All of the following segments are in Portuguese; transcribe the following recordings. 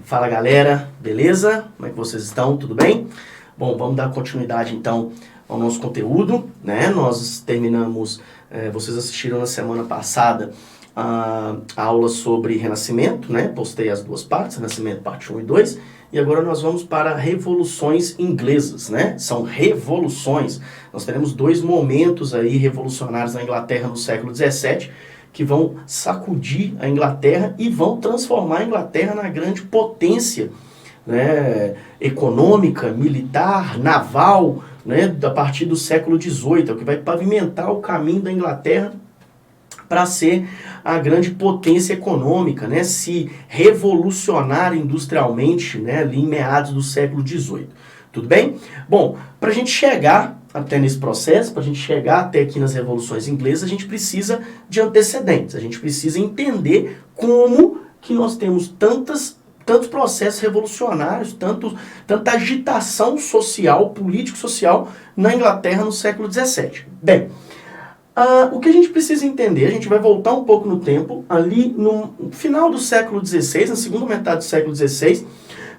Fala galera, beleza? Como é que vocês estão? Tudo bem? Bom, vamos dar continuidade então ao nosso conteúdo, né? Nós terminamos, vocês assistiram na semana passada a aula sobre Renascimento, né? Postei as duas partes, Renascimento parte 1 e 2, e agora nós vamos para revoluções inglesas, né? São revoluções. Nós teremos dois momentos aí revolucionários na Inglaterra no século XVII, que vão sacudir a Inglaterra e vão transformar a Inglaterra na grande potência, né, econômica, militar, naval, né, a partir do século XVIII, é o que vai pavimentar o caminho da Inglaterra para ser a grande potência econômica, né, se revolucionar industrialmente, né, ali em meados do século XVIII. Tudo bem? Bom, para a gente chegar até nesse processo, para a gente chegar até aqui nas revoluções inglesas, a gente precisa de antecedentes, a gente precisa entender como que nós temos tantos processos revolucionários, tanta agitação social, político-social na Inglaterra no século XVII. Bem, o que a gente precisa entender, a gente vai voltar um pouco no tempo, ali no final do século XVI, na segunda metade do século XVI,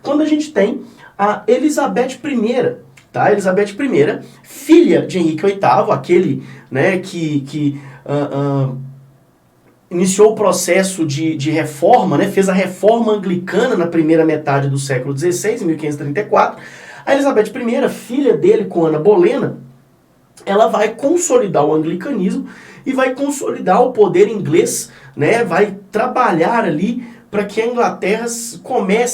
quando a gente tem a Elizabeth I, tá? Elizabeth I, filha de Henrique VIII, aquele, né, que iniciou o processo de reforma, né, fez a reforma anglicana na primeira metade do século XVI, em 1534. A Elizabeth I, filha dele com Ana Bolena, ela vai consolidar o anglicanismo e vai consolidar o poder inglês, né, vai trabalhar ali para que a Inglaterra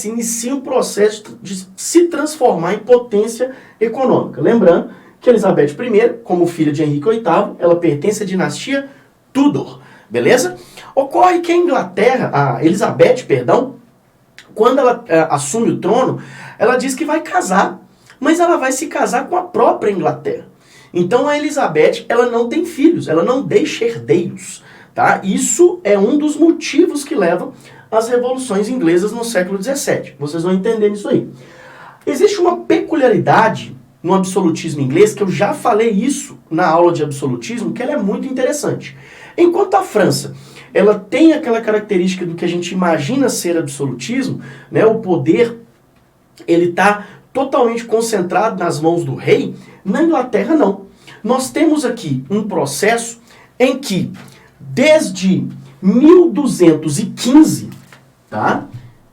inicie um processo de se transformar em potência econômica. Lembrando que Elizabeth I, como filha de Henrique VIII, ela pertence à dinastia Tudor, beleza? Ocorre que a Elizabeth, quando ela assume o trono, ela diz que vai casar, mas ela vai se casar com a própria Inglaterra. Então a Elizabeth, ela não tem filhos, ela não deixa herdeiros, tá? Isso é um dos motivos que levam às revoluções inglesas no século XVII. Vocês vão entender isso aí. Existe uma peculiaridade no absolutismo inglês, que eu já falei isso na aula de absolutismo, que ela é muito interessante. Enquanto a França, ela tem aquela característica do que a gente imagina ser absolutismo, né, o poder, ele está totalmente concentrado nas mãos do rei, na Inglaterra não. Nós temos aqui um processo em que, desde 1215, tá?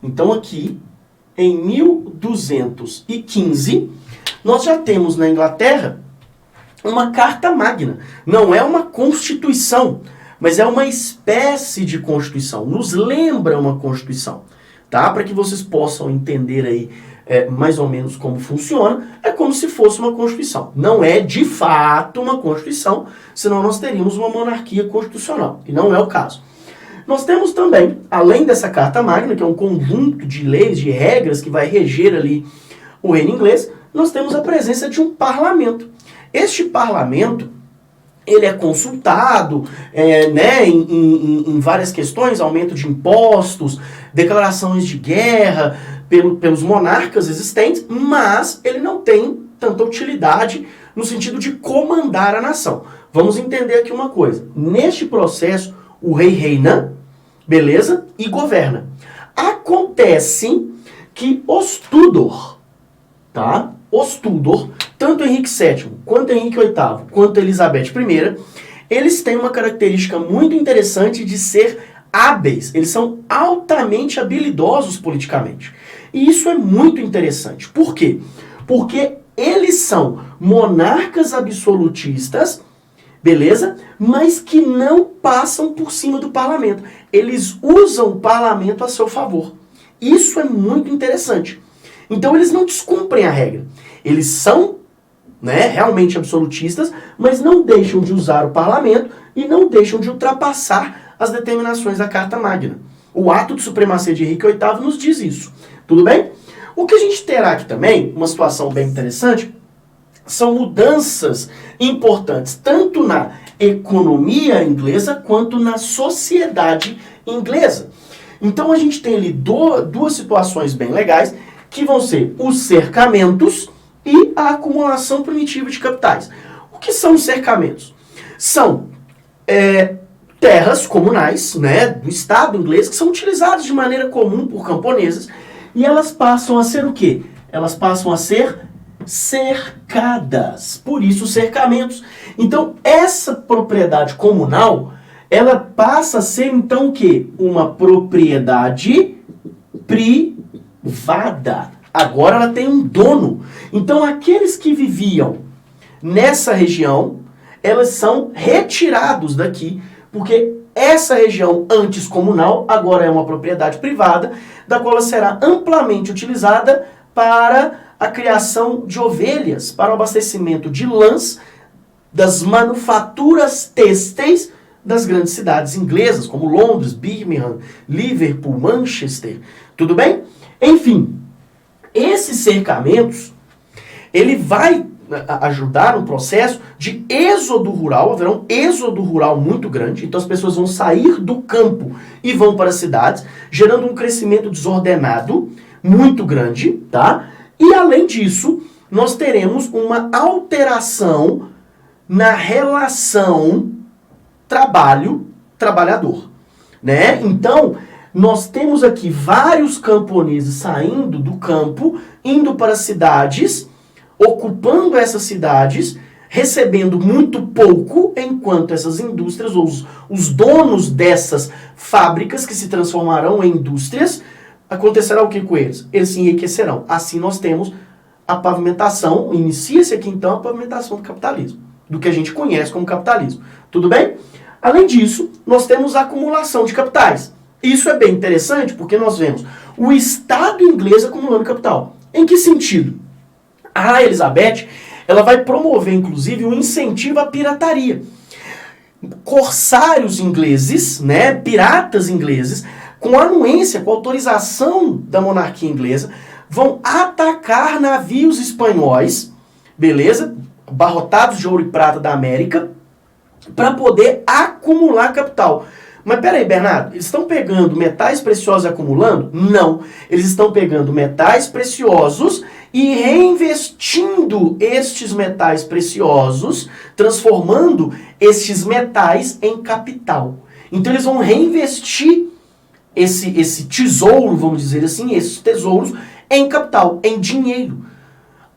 Então aqui, em 1215, nós já temos na Inglaterra uma Carta Magna. Não é uma constituição, mas é uma espécie de constituição. Nos lembra uma constituição, tá? Para que vocês possam entender aí mais ou menos como funciona, é como se fosse uma constituição. Não é de fato uma constituição, senão nós teríamos uma monarquia constitucional, e não é o caso. Nós temos também, além dessa Carta Magna, que é um conjunto de leis, de regras que vai reger ali o reino inglês, nós temos a presença de um parlamento. Este parlamento, ele é consultado né, em várias questões, aumento de impostos, declarações de guerra pelos monarcas existentes, mas ele não tem tanta utilidade no sentido de comandar a nação. Vamos entender aqui uma coisa. Neste processo, o rei reina, beleza? E governa. Acontece que os Tudor, tá? Os Tudor, tanto Henrique VII, quanto Henrique VIII, quanto Elizabeth I, eles têm uma característica muito interessante de ser hábeis. Eles são altamente habilidosos politicamente. E isso é muito interessante. Por quê? Porque eles são monarcas absolutistas, beleza? Mas que não passam por cima do parlamento. Eles usam o parlamento a seu favor. Isso é muito interessante. Então eles não descumprem a regra. Eles são, né, realmente absolutistas, mas não deixam de usar o parlamento e não deixam de ultrapassar as determinações da Carta Magna. O ato de supremacia de Henrique VIII nos diz isso. Tudo bem? O que a gente terá aqui também, uma situação bem interessante, são mudanças importantes, tanto na economia inglesa quanto na sociedade inglesa. Então a gente tem ali duas situações bem legais, que vão ser os cercamentos e a acumulação primitiva de capitais. O que são os cercamentos? São terras comunais, né, do Estado inglês, que são utilizadas de maneira comum por camponeses, e elas passam a ser o quê? Elas passam a ser cercadas, por isso cercamentos. Então, essa propriedade comunal, ela passa a ser, então, o quê? Uma propriedade privada. Agora ela tem um dono. Então, aqueles que viviam nessa região, elas são retirados daqui, porque essa região antes comunal agora é uma propriedade privada, da qual ela será amplamente utilizada para a criação de ovelhas, para o abastecimento de lãs das manufaturas têxteis das grandes cidades inglesas, como Londres, Birmingham, Liverpool, Manchester. Tudo bem? Enfim, esses cercamentos, ele vai ajudar no processo de êxodo rural. Haverá um êxodo rural muito grande, então as pessoas vão sair do campo e vão para as cidades, gerando um crescimento desordenado muito grande, tá? E além disso, nós teremos uma alteração na relação trabalho-trabalhador, né? Então, nós temos aqui vários camponeses saindo do campo, indo para as cidades, ocupando essas cidades, recebendo muito pouco, enquanto essas indústrias, ou os donos dessas fábricas que se transformarão em indústrias, acontecerá o que com eles? Eles se enriquecerão. Assim nós temos a pavimentação, inicia-se aqui então a pavimentação do capitalismo, do que a gente conhece como capitalismo. Tudo bem? Além disso, nós temos a acumulação de capitais. Isso é bem interessante porque nós vemos o Estado inglês acumulando capital. Em que sentido? A Rainha Elizabeth, ela vai promover, inclusive, um incentivo à pirataria. Corsários ingleses, né, piratas ingleses, com anuência, com autorização da monarquia inglesa, vão atacar navios espanhóis, beleza? Barrotados de ouro e prata da América, para poder acumular capital. Mas peraí, Bernardo, eles estão pegando metais preciosos e acumulando? Não. Eles estão pegando metais preciosos e reinvestindo estes metais preciosos, transformando estes metais em capital. Então eles vão reinvestir esse tesouro, vamos dizer assim, esses tesouros em capital, em dinheiro,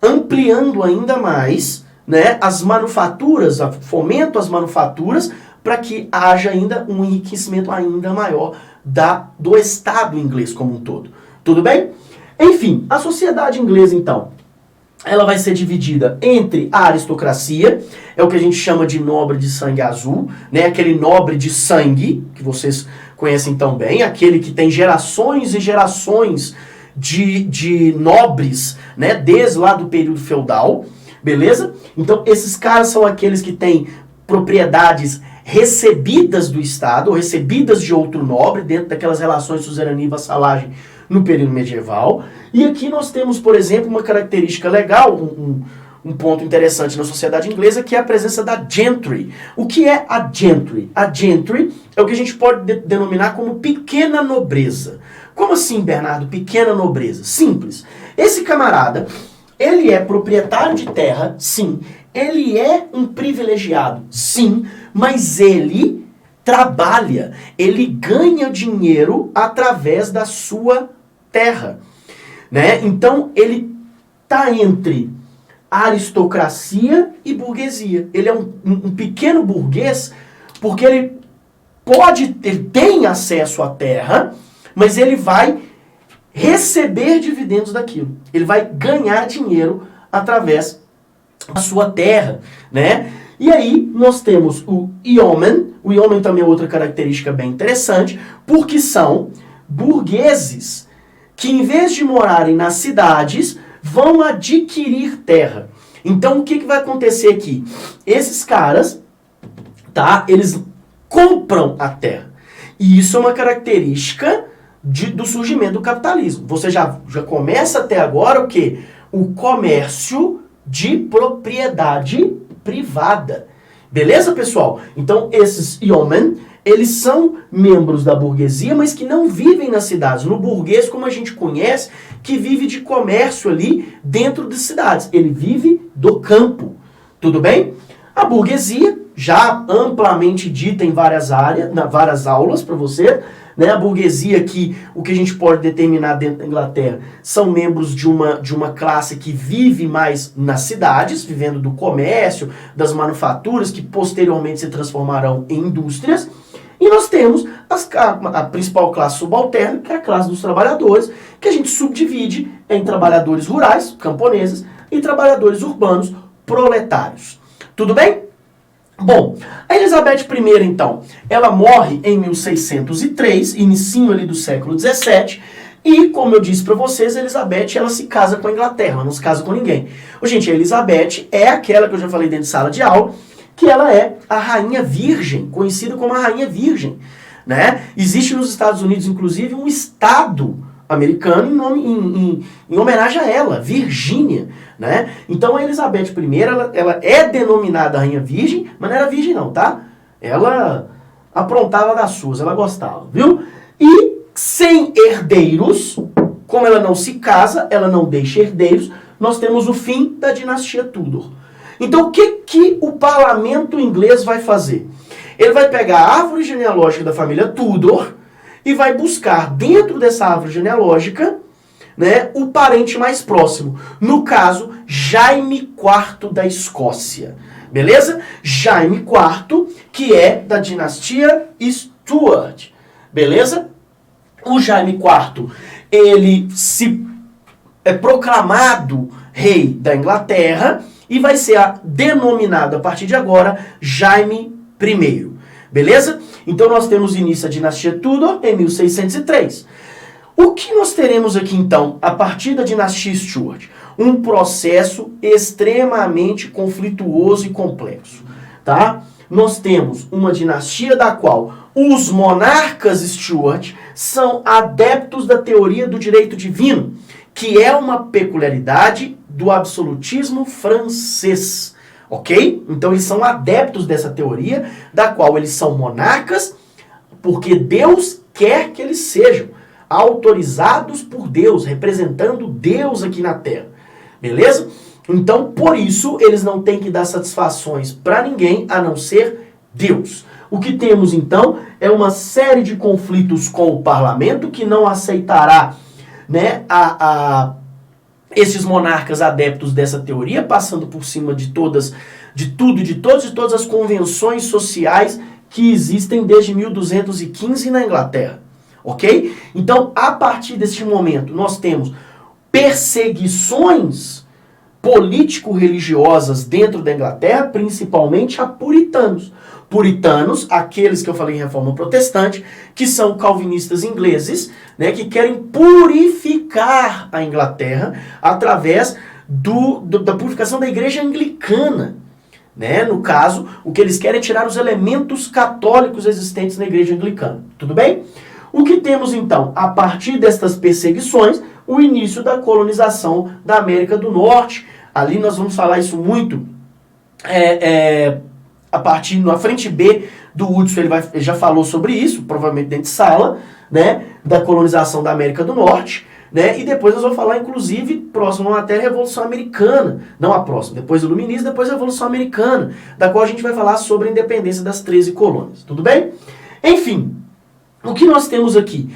ampliando ainda mais, né, as manufaturas, fomento às manufaturas, para que haja ainda um enriquecimento ainda maior do Estado inglês como um todo. Tudo bem? Enfim, a sociedade inglesa, então, ela vai ser dividida entre a aristocracia, é o que a gente chama de nobre de sangue azul, né? Aquele nobre de sangue, que vocês conhecem tão bem, aquele que tem gerações e gerações de nobres, né? Desde lá do período feudal, beleza? Então, esses caras são aqueles que têm propriedades recebidas do Estado, ou recebidas de outro nobre, dentro daquelas relações de suzerania e vassalagem no período medieval. E aqui nós temos, por exemplo, uma característica legal, um ponto interessante na sociedade inglesa, que é a presença da gentry. O que é a gentry? A gentry é o que a gente pode denominar como pequena nobreza. Como assim, Bernardo, pequena nobreza? Simples. Esse camarada, ele é proprietário de terra, sim. Ele é um privilegiado, sim, mas ele trabalha, ele ganha dinheiro através da sua terra, né? Então, ele está entre aristocracia e burguesia. Ele é um pequeno burguês porque ele tem acesso à terra, mas ele vai receber dividendos daquilo. Ele vai ganhar dinheiro através da sua terra, né? E aí nós temos o yeoman. O yeoman também é outra característica bem interessante, porque são burgueses que, em vez de morarem nas cidades, vão adquirir terra. Então, o que vai acontecer aqui? Esses caras, tá? Eles compram a terra. E isso é uma característica do surgimento do capitalismo. Você já começa até agora o quê? O comércio de propriedade privada. Beleza, pessoal? Então, esses yeomen, eles são membros da burguesia, mas que não vivem nas cidades. No burguês, como a gente conhece, que vive de comércio ali dentro das cidades. Ele vive do campo. Tudo bem? A burguesia, já amplamente dita em várias áreas, várias aulas para você, né? A burguesia que o que a gente pode determinar dentro da Inglaterra são membros de uma classe que vive mais nas cidades, vivendo do comércio, das manufaturas, que posteriormente se transformarão em indústrias. E nós temos a principal classe subalterna, que é a classe dos trabalhadores, que a gente subdivide em trabalhadores rurais, camponeses, e trabalhadores urbanos, proletários. Tudo bem? Bom, a Elizabeth I, então, ela morre em 1603, inicinho ali do século XVII, e, como eu disse para vocês, a Elizabeth, ela se casa com a Inglaterra, ela não se casa com ninguém. Gente, a Elizabeth é aquela que eu já falei dentro de sala de aula, que ela é a rainha virgem, conhecida como a rainha virgem, né? Existe nos Estados Unidos, inclusive, um estado americano em homenagem a ela, Virgínia, né? Então a Elizabeth I, ela é denominada Rainha Virgem, mas não era virgem não, tá? Ela aprontava das suas, ela gostava, viu? E sem herdeiros, como ela não se casa, ela não deixa herdeiros, nós temos o fim da dinastia Tudor. Então o que o parlamento inglês vai fazer? Ele vai pegar a árvore genealógica da família Tudor e vai buscar dentro dessa árvore genealógica, né, o parente mais próximo. No caso, Jaime IV da Escócia. Beleza? Jaime IV, que é da dinastia Stuart. Beleza? O Jaime IV, ele é proclamado rei da Inglaterra e vai ser denominado a partir de agora Jaime I. Beleza? Então nós temos início da dinastia Tudor em 1603. O que nós teremos aqui então, a partir da dinastia Stuart? Um processo extremamente conflituoso e complexo, tá? Nós temos uma dinastia da qual os monarcas Stuart são adeptos da teoria do direito divino, que é uma peculiaridade do absolutismo francês. Ok? Então eles são adeptos dessa teoria, da qual eles são monarcas, porque Deus quer que eles sejam autorizados por Deus, representando Deus aqui na Terra. Beleza? Então, por isso, eles não têm que dar satisfações para ninguém, a não ser Deus. O que temos, então, é uma série de conflitos com o parlamento, que não aceitará, né, esses monarcas adeptos dessa teoria, passando por cima de tudo e de todas as convenções sociais que existem desde 1215 na Inglaterra. Ok? Então, a partir deste momento, nós temos perseguições político-religiosas dentro da Inglaterra, principalmente a puritanos. Puritanos, aqueles que eu falei em Reforma Protestante, que são calvinistas ingleses, né, que querem purificar a Inglaterra através da purificação da igreja anglicana. Né? No caso, o que eles querem é tirar os elementos católicos existentes na igreja anglicana. Tudo bem? O que temos então, a partir destas perseguições, o início da colonização da América do Norte. Ali nós vamos falar isso muito a partir, na frente B do Hudson, ele já falou sobre isso, provavelmente dentro de sala, né, da colonização da América do Norte, né, e depois nós vamos falar, inclusive, próxima matéria, Revolução Americana, não a próxima, depois do Iluminismo, depois a Revolução Americana, da qual a gente vai falar sobre a independência das 13 colônias, tudo bem? Enfim, o que nós temos aqui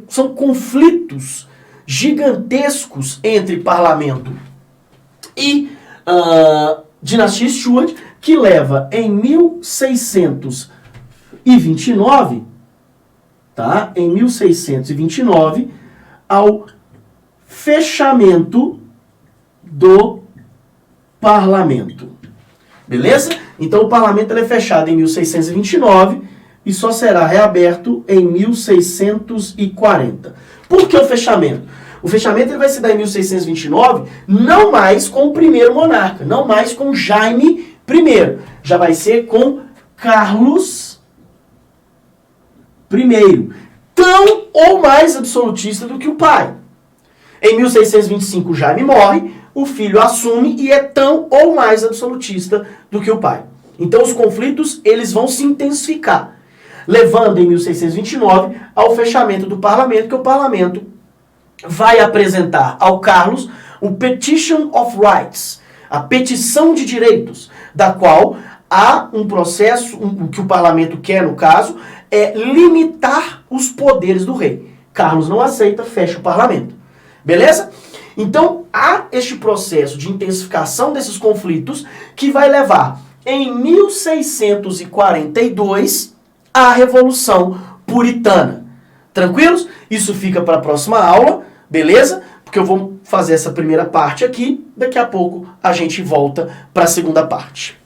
são conflitos gigantescos entre parlamento e dinastia Stuart, que leva em 1629, tá? Em 1629, ao fechamento do parlamento. Beleza? Então o parlamento ele é fechado em 1629 e só será reaberto em 1640. Por que o fechamento? O fechamento ele vai se dar em 1629, não mais com o primeiro monarca, não mais com Jaime I. Já vai ser com Carlos I, tão ou mais absolutista do que o pai. Em 1625, Jaime morre, o filho assume e é tão ou mais absolutista do que o pai. Então os conflitos eles vão se intensificar, levando em 1629 ao fechamento do parlamento, que o parlamento vai apresentar ao Carlos o Petition of Rights, a petição de direitos, da qual há um processo, o que o parlamento quer, no caso, é limitar os poderes do rei. Carlos não aceita, fecha o parlamento. Beleza? Então, há este processo de intensificação desses conflitos que vai levar, em 1642, à Revolução Puritana. Tranquilos? Isso fica para a próxima aula, beleza? Porque eu vou fazer essa primeira parte aqui, daqui a pouco a gente volta para a segunda parte.